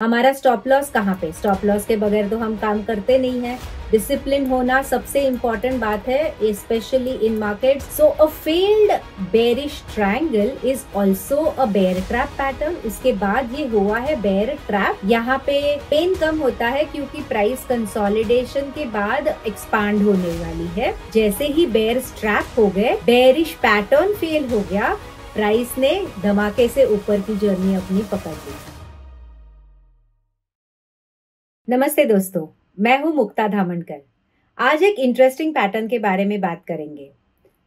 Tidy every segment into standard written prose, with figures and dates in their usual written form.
हमारा stop loss कहाँ पे? स्टॉप लॉस के बगैर तो हम काम करते नहीं है। डिसिप्लिन होना सबसे इम्पोर्टेंट बात है, specially in market. So a failed bearish triangle is also a bear trap pattern. उसके बाद ये हुआ है बेयर ट्रैप। यहाँ पे पेन कम होता है क्योंकि प्राइस कंसोलिडेशन के बाद एक्सपांड होने वाली है। जैसे ही बेयर ट्रैप हो गए, बेरिश पैटर्न फेल हो गया, प्राइस ने धमाके से ऊपर की जर्नी अपनी पकड़ ली। नमस्ते दोस्तों, मैं हूं मुक्ता धामनकर। आज एक इंटरेस्टिंग पैटर्न के बारे में बात करेंगे।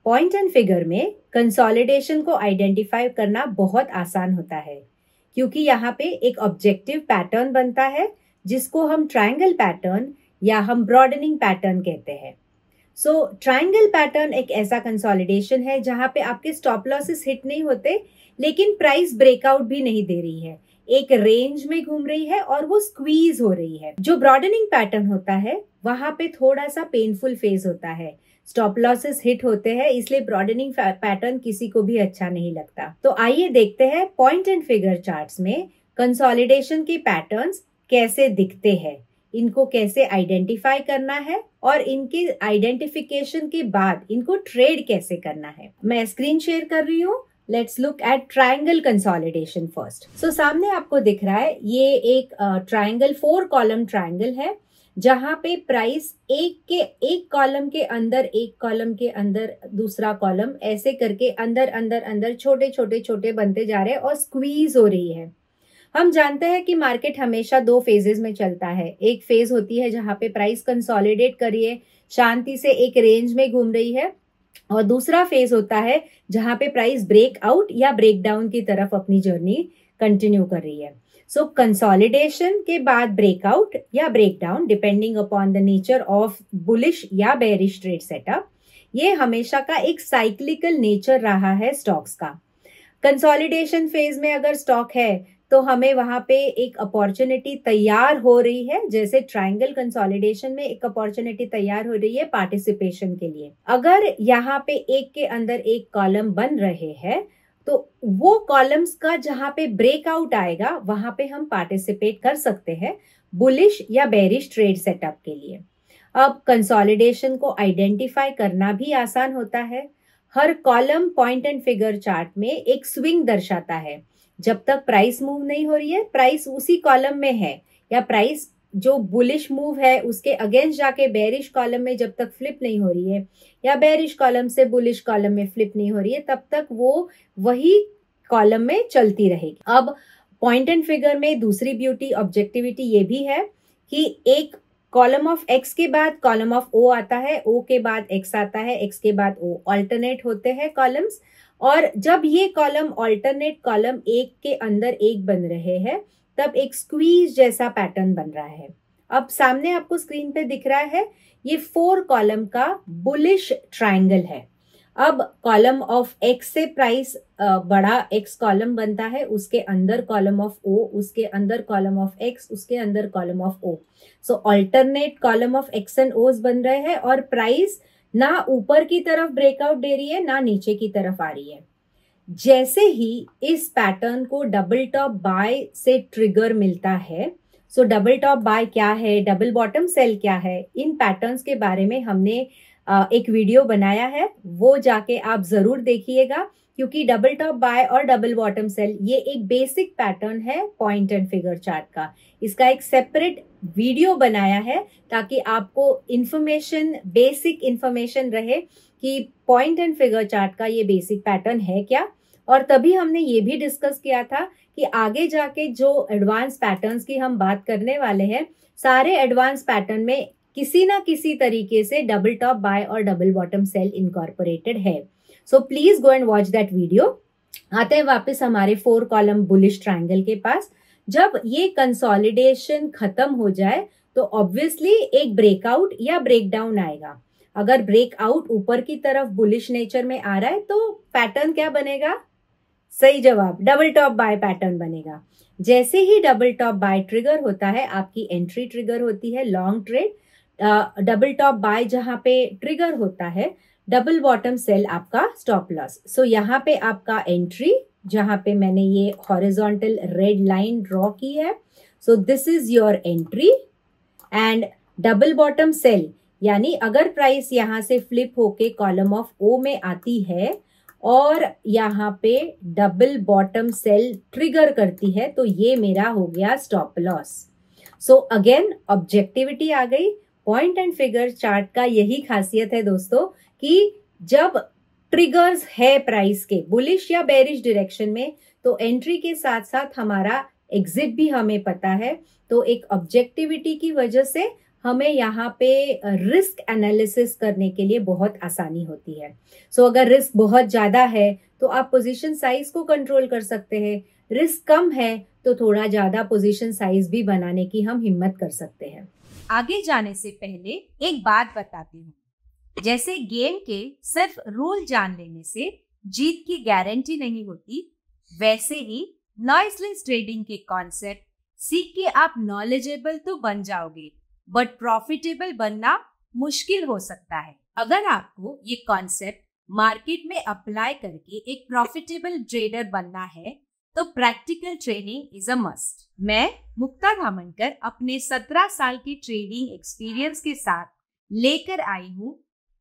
पॉइंट एंड फिगर में कंसोलिडेशन को आइडेंटिफाई करना बहुत आसान होता है क्योंकि यहाँ पे एक ऑब्जेक्टिव पैटर्न बनता है जिसको हम ट्रायंगल पैटर्न या हम ब्रॉडनिंग पैटर्न कहते हैं। सो ट्रायंगल पैटर्न एक ऐसा कंसोलिडेशन है जहां पे आपके स्टॉप लॉसेस हिट नहीं होते लेकिन प्राइस ब्रेकआउट भी नहीं दे रही है, एक रेंज में घूम रही है और वो स्क्वीज हो रही है। जो ब्रॉडनिंग पैटर्न होता है वहां पे थोड़ा सा पेनफुल फेज होता है, स्टॉप लॉसेस हिट होते हैं, इसलिए ब्रॉडनिंग पैटर्न किसी को भी अच्छा नहीं लगता। तो आइए देखते हैं पॉइंट एंड फिगर चार्ट्स में कंसोलिडेशन के पैटर्न्स कैसे दिखते हैं, इनको कैसे आइडेंटिफाई करना है और इनके आइडेंटिफिकेशन के बाद इनको ट्रेड कैसे करना है। मैं स्क्रीन शेयर कर रही हूँ। Let's look at triangle consolidation first. So सामने आपको दिख रहा है ये एक ट्रायंगल 4 कॉलम ट्रायंगल है जहां पे प्राइस एक कॉलम के अंदर एक कॉलम के अंदर दूसरा कॉलम ऐसे करके अंदर अंदर अंदर छोटे छोटे छोटे बनते जा रहे हैं और स्क्वीज हो रही है। हम जानते हैं कि मार्केट हमेशा 2 फेजेस में चलता है। एक फेज होती है जहां पे प्राइस कंसोलिडेट करिए शांति से एक रेंज में घूम रही है और दूसरा फेज होता है जहां पे प्राइस ब्रेकआउट या ब्रेकडाउन की तरफ अपनी जर्नी कंटिन्यू कर रही है। सो कंसोलिडेशन के बाद ब्रेकआउट या breakdown depending upon the nature of bullish या बेरिश ट्रेड सेटअप, ये हमेशा का एक साइक्लिकल नेचर रहा है स्टॉक्स का। कंसोलिडेशन फेज में अगर स्टॉक है तो हमें वहां पे एक अपॉर्चुनिटी तैयार हो रही है, जैसे ट्रायंगल कंसोलिडेशन में एक अपॉर्चुनिटी तैयार हो रही है पार्टिसिपेशन के लिए। अगर यहाँ पे एक के अंदर एक कॉलम बन रहे हैं तो वो कॉलम्स का जहां पे ब्रेकआउट आएगा वहां पे हम पार्टिसिपेट कर सकते हैं बुलिश या बेरिश ट्रेड सेटअप के लिए। अब कंसोलिडेशन को आइडेंटिफाई करना भी आसान होता है। हर column point and figure chart में एक स्विंग दर्शाता है। जब तक प्राइस मूव नहीं हो रही है, प्राइस उसी कॉलम में है, या प्राइस जो बुलिश मूव है उसके अगेंस्ट जाके बेरिश कॉलम में जब तक फ्लिप नहीं हो रही है या बेरिश कॉलम से बुलिश कॉलम में फ्लिप नहीं हो रही है, तब तक वो वही कॉलम में चलती रहेगी। अब पॉइंट एंड फिगर में दूसरी ब्यूटी ऑब्जेक्टिविटी ये भी है कि एक कॉलम ऑफ एक्स के बाद कॉलम ऑफ ओ आता है, ओ के बाद एक्स आता है, एक्स के बाद ओ, ऑल्टरनेट होते हैं कॉलम्स। और जब ये कॉलम ऑल्टरनेट कॉलम एक के अंदर एक बन रहे हैं तब एक स्क्वीज जैसा पैटर्न बन रहा है। अब सामने आपको स्क्रीन पे दिख रहा है ये 4 कॉलम का बुलिश ट्रायंगल है। अब कॉलम ऑफ एक्स से प्राइस बड़ा एक्स कॉलम बनता है, उसके अंदर कॉलम ऑफ ओ, उसके अंदर कॉलम ऑफ एक्स, उसके अंदर column of O. So alternate column of X and Os बन रहे हैं और प्राइस ना ऊपर की तरफ ब्रेकआउट दे रही है ना नीचे की तरफ आ रही है। जैसे ही इस पैटर्न को डबल टॉप बाय से ट्रिगर मिलता है, सो डबल टॉप बाय क्या है, डबल बॉटम सेल क्या है, इन पैटर्न्स के बारे में हमने एक वीडियो बनाया है, वो जाके आप जरूर देखिएगा क्योंकि डबल टॉप बाय और डबल बॉटम सेल ये एक बेसिक पैटर्न है पॉइंट एंड फिगर चार्ट का। इसका एक सेपरेट वीडियो बनाया है ताकि आपको इंफॉर्मेशन, बेसिक इंफॉर्मेशन रहे कि पॉइंट एंड फिगर चार्ट का ये बेसिक पैटर्न है क्या। और तभी हमने ये भी डिस्कस किया था कि आगे जाके जो एडवांस पैटर्न्स की हम बात करने वाले हैं, सारे एडवांस पैटर्न में किसी ना किसी तरीके से डबल टॉप बाय और डबल बॉटम सेल इनकॉर्पोरेटेड है। So please go and watch that video. आते हैं वापस हमारे 4 कॉलम बुलिश ट्रायंगल के पास। जब ये कंसोलिडेशन खत्म हो जाए तो ऑब्वियसली एक ब्रेकआउट या ब्रेकडाउन आएगा। अगर ब्रेकआउट ऊपर की तरफ बुलिश नेचर में आ रहा है तो पैटर्न क्या बनेगा? सही जवाब, डबल टॉप बाय पैटर्न बनेगा। जैसे ही डबल टॉप बाय ट्रिगर होता है आपकी एंट्री ट्रिगर होती है long trade. Double top bye जहां पे ट्रिगर होता है, डबल बॉटम सेल आपका स्टॉप लॉस। सो यहाँ पे आपका एंट्री, जहां पे मैंने ये हॉरिजॉन्टल रेड लाइन ड्रॉ की है, so this is your entry and double bottom sell, यानी अगर प्राइस यहाँ से फ्लिप होके कॉलम ऑफ ओ में आती है और यहाँ पे डबल बॉटम सेल ट्रिगर करती है तो ये मेरा हो गया stop loss. So again objectivity आ गई। पॉइंट एंड फिगर चार्ट का यही खासियत है दोस्तों कि जब ट्रिगर्स है प्राइस के बुलिश या बेरिश डायरेक्शन में तो एंट्री के साथ साथ हमारा एग्जिट भी हमें पता है, तो एक ऑब्जेक्टिविटी की वजह से हमें यहाँ पे रिस्क एनालिसिस करने के लिए बहुत आसानी होती है। सो अगर रिस्क बहुत ज्यादा है तो आप पोजीशन साइज को कंट्रोल कर सकते हैं, रिस्क कम है तो थोड़ा ज्यादा पोजीशन साइज भी बनाने की हम हिम्मत कर सकते हैं। आगे जाने से पहले एक बात बताती हूँ, जैसे गेम के सिर्फ रूल जान लेने से जीत की गारंटी नहीं होती, वैसे ही नॉइसलेस ट्रेडिंग के कॉन्सेप्ट सीख के आप नॉलेजेबल तो बन जाओगे बट प्रॉफिटेबल बनना मुश्किल हो सकता है। अगर आपको ये कॉन्सेप्ट मार्केट में अप्लाई करके एक प्रॉफिटेबल ट्रेडर बनना है तो practical training is a must. मैं मुक्ता धामनकर अपने 17 साल की ट्रेडिंग एक्सपीरियंस के साथ लेकर आई हूँ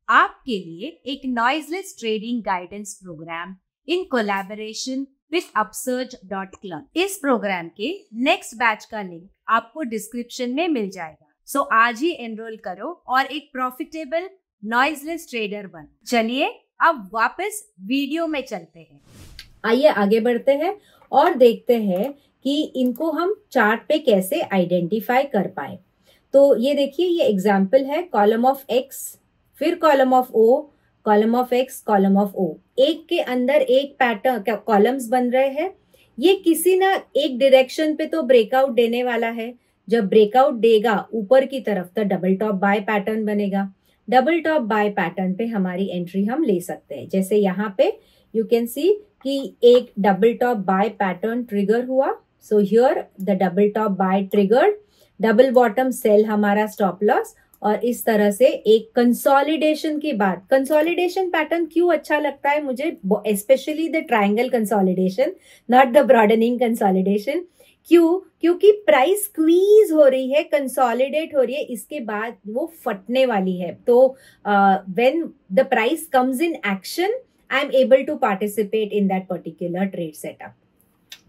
आपके लिए एक noiseless trading guidance programme in collaboration with upsurge.club। इस प्रोग्राम के नेक्स्ट बैच का लिंक आपको डिस्क्रिप्शन में मिल जाएगा। सो आज ही एनरोल करो और एक प्रॉफिटेबल नॉइजलेस ट्रेडर बन। चलिए अब वापस वीडियो में चलते हैं। आइए आगे बढ़ते हैं और देखते हैं कि इनको हम चार्ट पे कैसे आइडेंटिफाई कर पाए। तो ये देखिए, ये एग्जाम्पल है कॉलम ऑफ एक्स, फिर column of O, column of X, column of O. एक के अंदर एक पैटर्न कॉलम्स बन रहे हैं। ये किसी ना एक डायरेक्शन पे तो ब्रेकआउट देने वाला है। जब ब्रेकआउट देगा ऊपर की तरफ तो डबल टॉप बाय पैटर्न बनेगा। डबल टॉप बाय पैटर्न पे हमारी एंट्री हम ले सकते हैं। जैसे यहाँ पे यू कैन सी कि एक double top buy pattern trigger हुआ। So here the double top buy triggered, double bottom sell हमारा स्टॉप लॉस, और इस तरह से एक कंसोलिडेशन की बात। कंसोलिडेशन पैटर्न क्यों अच्छा लगता है मुझे, specially the triangle consolidation, not the broadening consolidation. क्यों? क्योंकि प्राइस स्क्वीज हो रही है, कंसोलिडेट हो रही है, इसके बाद वो फटने वाली है। तो when the price comes in action I am able to participate in that particular trade setup.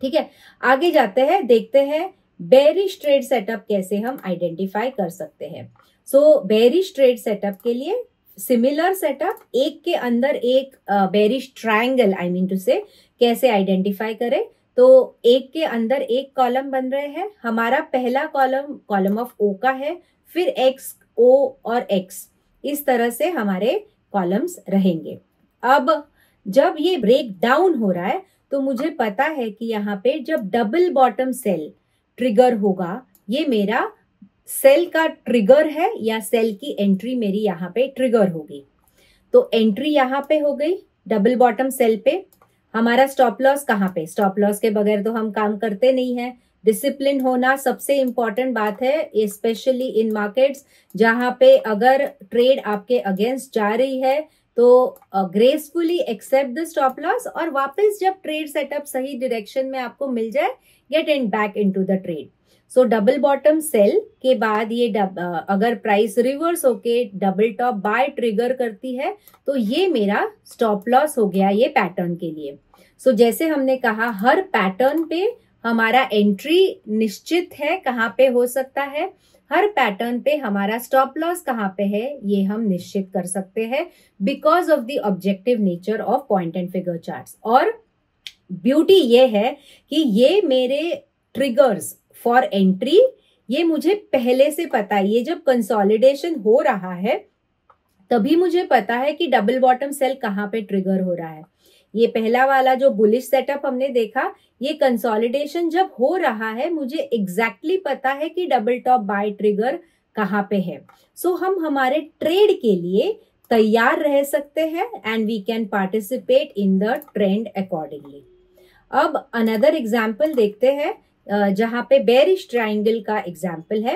ठीक है, आगे जाते हैं, देखते हैं बेरिश ट्रेड सेटअप कैसे हम आइडेंटिफाई कर सकते हैं। सो बेरिश ट्रेड सेटअप के लिए सिमिलर सेटअप, एक के अंदर एक bearish triangle I mean to say कैसे आइडेंटिफाई करें। तो एक के अंदर एक कॉलम बन रहे हैं। हमारा पहला कॉलम कॉलम ऑफ ओ का है, फिर एक्स, ओ और एक्स, इस तरह से हमारे कॉलम्स रहेंगे। अब जब ये ब्रेक डाउन हो रहा है तो मुझे पता है कि यहाँ पे जब डबल बॉटम सेल ट्रिगर होगा, ये मेरा सेल का ट्रिगर है या सेल की एंट्री मेरी यहाँ पे ट्रिगर होगी। तो एंट्री यहाँ पे हो गई डबल बॉटम सेल पे। हमारा स्टॉप लॉस कहाँ पे? स्टॉप लॉस के बगैर तो हम काम करते नहीं है। डिसिप्लिन होना सबसे इंपॉर्टेंट बात है, स्पेशली इन मार्केट्स जहाँ पे अगर ट्रेड आपके अगेंस्ट जा रही है तो gracefully accept the stop loss, और वापस जब ट्रेड सेटअप सही डायरेक्शन में आपको मिल जाए, get in back into the trade. So double bottom sell के बाद ये अगर प्राइस रिवर्स होके डबल टॉप बाय ट्रिगर करती है तो ये मेरा स्टॉप लॉस हो गया ये पैटर्न के लिए। सो जैसे हमने कहा हर पैटर्न पे हमारा एंट्री निश्चित है, कहाँ पे हो सकता है, हर पैटर्न पे हमारा स्टॉप लॉस कहाँ पे है ये हम निश्चित कर सकते हैं because of the objective nature of point and figure charts. और ब्यूटी ये है कि ये मेरे ट्रिगर्स फॉर एंट्री ये मुझे पहले से पता है। ये जब कंसोलिडेशन हो रहा है तभी मुझे पता है कि डबल बॉटम सेल कहाँ पे ट्रिगर हो रहा है। ये पहला वाला जो बुलिश सेटअप हमने देखा, ये कंसोलिडेशन जब हो रहा है मुझे एग्जैक्टली पता है कि डबल टॉप बाय ट्रिगर कहाँ पे है। सो हम हमारे ट्रेड के लिए तैयार रह सकते हैं and we can participate in the trend accordingly. अब अनदर एग्जाम्पल देखते हैं जहां पे बेरिश ट्रायंगल का एग्जाम्पल है।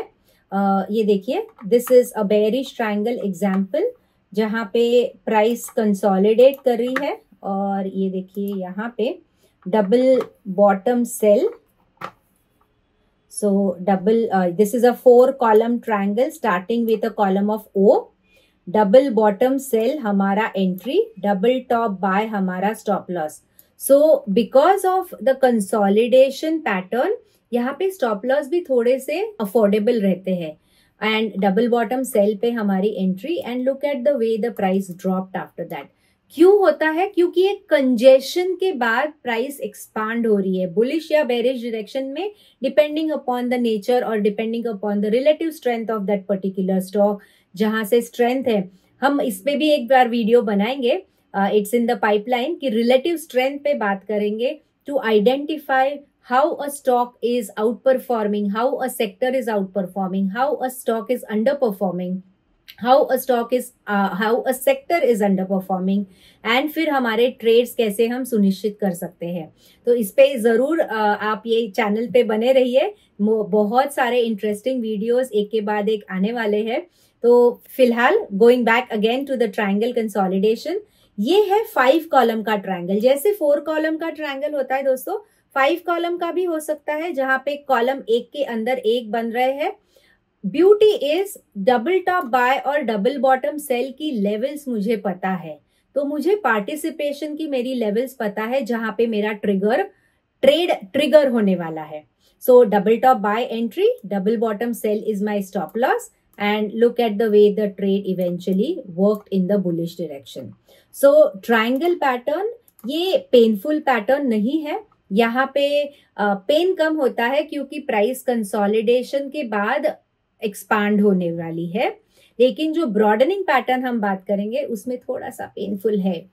ये देखिए, this is a bearish triangle example जहां पे प्राइस कंसोलिडेट कर रही है, और ये देखिए यहाँ पे double bottom sell. So double, this is a 4-column triangle starting with a column of O. Double bottom sell हमारा एंट्री, डबल टॉप बाय हमारा stop loss. So because of the consolidation pattern यहाँ पे stop loss भी थोड़े से affordable रहते हैं. And double bottom cell पे हमारी entry. And look at the way the price dropped after that. क्यों होता है? क्योंकि एक कंजेशन के बाद प्राइस एक्सपांड हो रही है बुलिश या बेरिश डायरेक्शन में, डिपेंडिंग अपॉन द नेचर और depending upon the relative strength of that particular stock. जहां से स्ट्रेंथ है, हम इस पे भी एक बार वीडियो बनाएंगे, इट्स इन द पाइपलाइन, कि रिलेटिव स्ट्रेंथ पे बात करेंगे to identify how a stock is outperforming, how a sector is outperforming, how a stock is underperforming, how a sector is underperforming. And फिर हमारे trades कैसे हम सुनिश्चित कर सकते हैं. तो इस पे जरूर आप ये चैनल पे बने रहिए. बहुत सारे इंटरेस्टिंग वीडियोस एक के बाद एक आने वाले हैं. तो फिलहाल going back again to the triangle consolidation, ये है 5 कॉलम का ट्रायंगल. जैसे 4 कॉलम का ट्रायंगल होता है दोस्तों, 5 कॉलम का भी हो सकता है, जहां पे कॉलम एक के अंदर एक बन रहे हैं. Beauty is double top bye और डबल बॉटम सेल की लेवल्स मुझे पता है, तो मुझे पार्टिसिपेशन की मेरी लेवल्स पता है जहां पे मेरा ट्रेड ट्रिगर होने वाला है. So double top buy entry, double bottom sell is my stop loss. And look at the way the trade eventually worked in the bullish direction. So triangle pattern ये painful pattern नहीं है. यहाँ पे pen कम होता है क्योंकि price consolidation के बाद एक्सपांड होने वाली है. लेकिन जो ब्रॉडनिंग पैटर्न हम बात करेंगे उसमें थोड़ा सा पेनफुल है.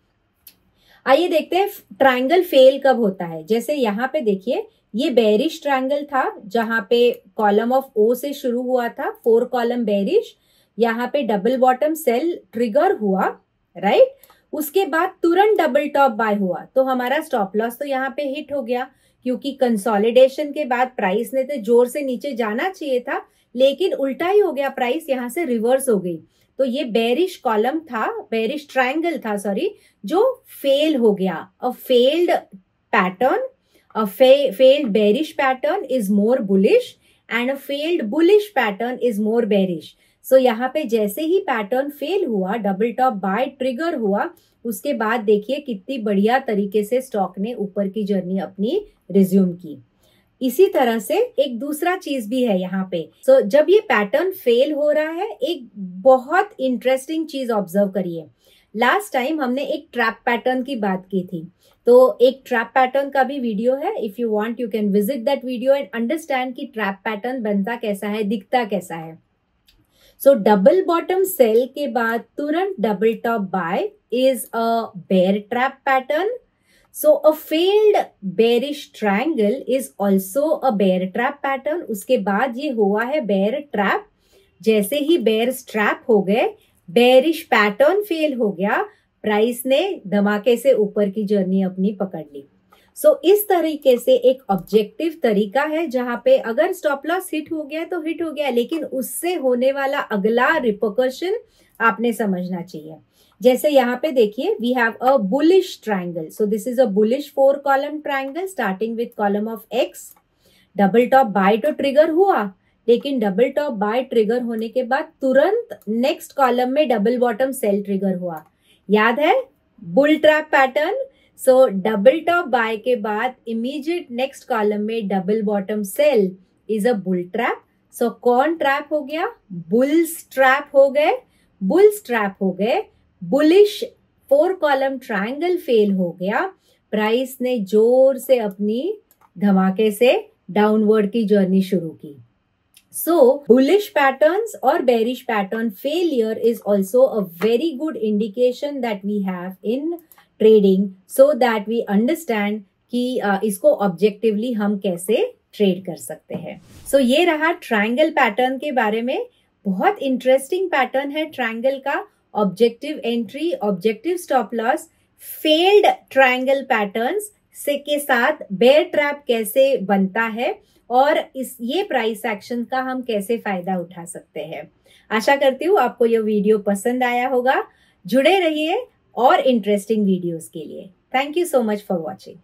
आइए देखते हैं ट्रायंगल फेल कब होता है. जैसे यहाँ पे देखिए, ये बेरिश ट्रायंगल था जहां पे कॉलम ऑफ ओ से शुरू हुआ था, 4 कॉलम बेरिश. यहाँ पे डबल बॉटम सेल ट्रिगर हुआ, राइट. उसके बाद तुरंत डबल टॉप बाय हुआ, तो हमारा स्टॉप लॉस तो यहाँ पे हिट हो गया, क्योंकि कंसोलिडेशन के बाद प्राइस ने तो जोर से नीचे जाना चाहिए था, लेकिन उल्टा ही हो गया, प्राइस यहाँ से रिवर्स हो गई. तो ये बेरिश कॉलम था, बेरिश ट्रायंगल था सॉरी, जो फेल हो गया. A failed pattern, a failed bearish pattern is more bullish and a failed bullish pattern is more bearish. So यहाँ पे जैसे ही पैटर्न फेल हुआ, डबल टॉप बाय ट्रिगर हुआ, उसके बाद देखिए कितनी बढ़िया तरीके से स्टॉक ने ऊपर की जर्नी अपनी रिज्यूम की. इसी तरह से एक दूसरा चीज भी है यहाँ पे. सो जब ये पैटर्न फेल हो रहा है, एक बहुत इंटरेस्टिंग चीज ऑब्जर्व करिए. लास्ट टाइम हमने एक ट्रैप पैटर्न की बात की थी, तो एक ट्रैप पैटर्न का भी वीडियो है. If you want you can visit that video and understand कि ट्रैप पैटर्न बनता कैसा है, दिखता कैसा है. सो डबल बॉटम सेल के बाद तुरंत double top buy is a bear trap pattern. So a failed bearish triangle is also a bear trap pattern. उसके बाद ये हुआ है बेयर ट्रैप. जैसे ही बेयर ट्रैप हो गए, बेरिश पैटर्न फेल हो गया, प्राइस ने धमाके से ऊपर की जर्नी अपनी पकड़ ली. सो इस तरीके से एक ऑब्जेक्टिव तरीका है जहां पे अगर स्टॉप लॉस हिट हो गया तो हिट हो गया, लेकिन उससे होने वाला अगला रिपरकशन आपने समझना चाहिए. जैसे यहाँ पे देखिए, we have a bullish triangle. So this is a bullish 4 column triangle starting with column of X. Double top buy तो ट्रिगर हुआ, लेकिन डबल टॉप बाय ट्रिगर होने के बाद तुरंत नेक्स्ट कॉलम में डबल बॉटम सेल ट्रिगर हुआ. याद है bull trap pattern. So double top buy के बाद इमीडिएट नेक्स्ट कॉलम में double bottom sell is a bull trap. So कौन ट्रैप हो गया? बुल्स ट्रैप हो गए. बुल्स ट्रैप हो गए. बुलिश 4 कॉलम ट्रायंगल फेल हो गया. प्राइस ने जोर से अपनी धमाके से डाउनवर्ड की जर्नी शुरू की. So bullish patterns or bearish pattern failure is also a very good indication that we have in trading, so that we understand कि इसको ऑब्जेक्टिवली हम कैसे ट्रेड कर सकते हैं. So ये रहा ट्रायंगल पैटर्न के बारे में. बहुत इंटरेस्टिंग पैटर्न है ट्रायंगल का. Objective entry, objective stop loss, failed triangle patterns से के साथ बेयर ट्रैप कैसे बनता है, और ये प्राइस एक्शन का हम कैसे फायदा उठा सकते हैं. आशा करती हूँ आपको यह वीडियो पसंद आया होगा. जुड़े रहिए और इंटरेस्टिंग वीडियोस के लिए. Thank you so much for watching.